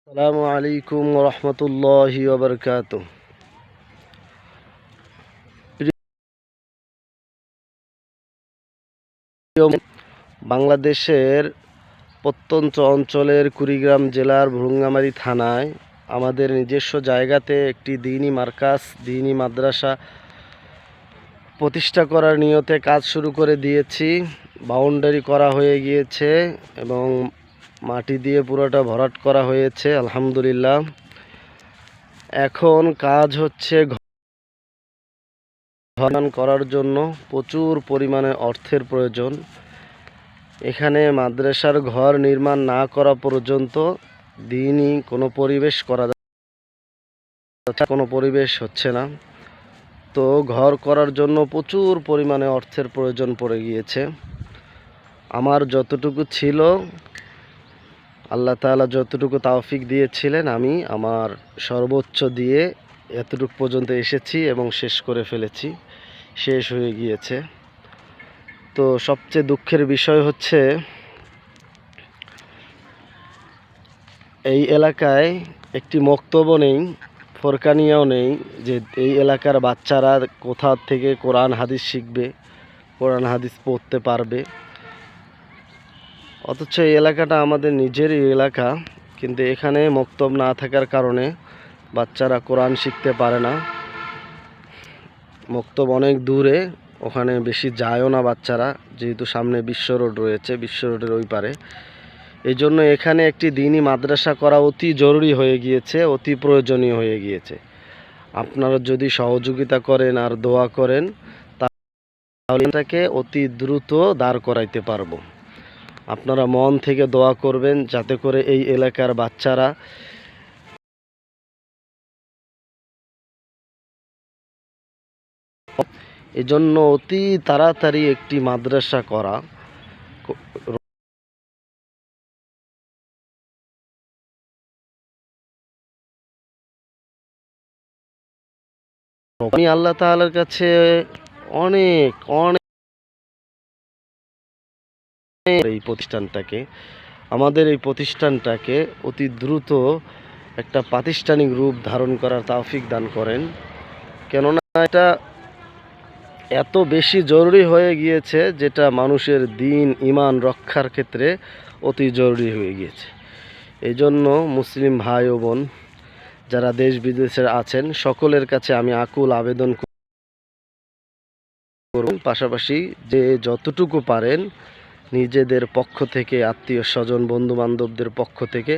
আসসালামু আলাইকুম রহমতুল্লাহি ওবরকাতুহ। বাংলাদেশের প্রত্যন্ত অঞ্চলের কুড়িগ্রাম জেলার ভুরুঙ্গামারী থানায় আমাদের নিজস্ব জায়গাতে একটি দ্বীনি মার্কাজ দ্বীনি মাদ্রাসা প্রতিষ্ঠা করার নিয়তে কাজ শুরু করে দিয়েছি। বাউন্ডারি করা হয়ে গিয়েছে এবং মাটি দিয়ে পুরোটা ভরাট করা হয়েছে আলহামদুলিল্লাহ। এখন কাজ হচ্ছে খনন করার জন্য প্রচুর পরিমাণে অর্থের প্রয়োজন। এখানে মাদ্রাসার ঘর নির্মাণ না করা পর্যন্ত দ্বীনি কোনো পরিবেশ করা যাচ্ছে, কোনো পরিবেশ হচ্ছে না। তো ঘর করার জন্য প্রচুর পরিমাণে অর্থের প্রয়োজন পড়ে গিয়েছে। আমার যতটুকু ছিল, আল্লাহ তাআলা যতটুকু তৌফিক দিয়েছিলেন, আমি আমার সর্বোচ্চ দিয়ে এতটুকু পর্যন্ত এসেছি এবং শেষ করে ফেলেছি, শেষ হয়ে গিয়েছে। তো সবচেয়ে দুঃখের বিষয় হচ্ছে এই এলাকায় একটি মক্তব্য নেই, ফোরকানিয়াও নেই যে এই এলাকার বাচ্চারা কোথা থেকে কোরআন হাদিস শিখবে, কোরআন হাদিস পড়তে পারবে। অথচ এই এলাকাটা আমাদের নিজেরই এলাকা, কিন্তু এখানে মক্তব না থাকার কারণে বাচ্চারা কোরআন শিখতে পারে না। মক্তব অনেক দূরে, ওখানে বেশি যায়ও না বাচ্চারা, যেহেতু সামনে বিশ্ব রোড রয়েছে, বিশ্ব রোডের ওই পারে। এই জন্য এখানে একটি দ্বীনি মাদ্রাসা করা অতি জরুরি হয়ে গিয়েছে, অতি প্রয়োজনীয় হয়ে গিয়েছে। আপনারা যদি সহযোগিতা করেন আর দোয়া করেন, তাহলে এটাকে অতি দ্রুত দাঁড় করাইতে পারবো। আপনারা মন থেকে দোয়া করবেন যাতে করে এই এলাকার বাচ্চারা এজন্য অতি তাড়াতাড়ি একটি মাদ্রাসা করা। আমি আল্লাহ তাআলার কাছে অনেক অনেক এই প্রতিষ্ঠানটাকে, আমাদের এই প্রতিষ্ঠানটাকে অতি দ্রুত একটা প্রাতিষ্ঠানিক রূপ ধারণ করার তৌফিক দান করেন। কেননা এটা এত বেশি জরুরি হয়ে গিয়েছে, যেটা মানুষের দ্বীন ঈমান রক্ষার ক্ষেত্রে অতি জরুরি হয়ে গিয়েছে। এই জন্য মুসলিম ভাই ও বোন যারা দেশ বিদেশে আছেন, সকলের কাছে আমি আকুল আবেদন করুন, পাশাপাশি যে যতটুকু পারেন নিজেদের পক্ষ থেকে, আত্মীয় স্বজন বন্ধু বান্ধবদের পক্ষ থেকে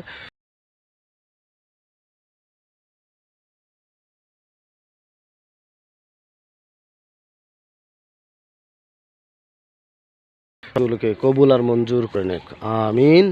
কবুল আর মঞ্জুর করে নেন। আমিন।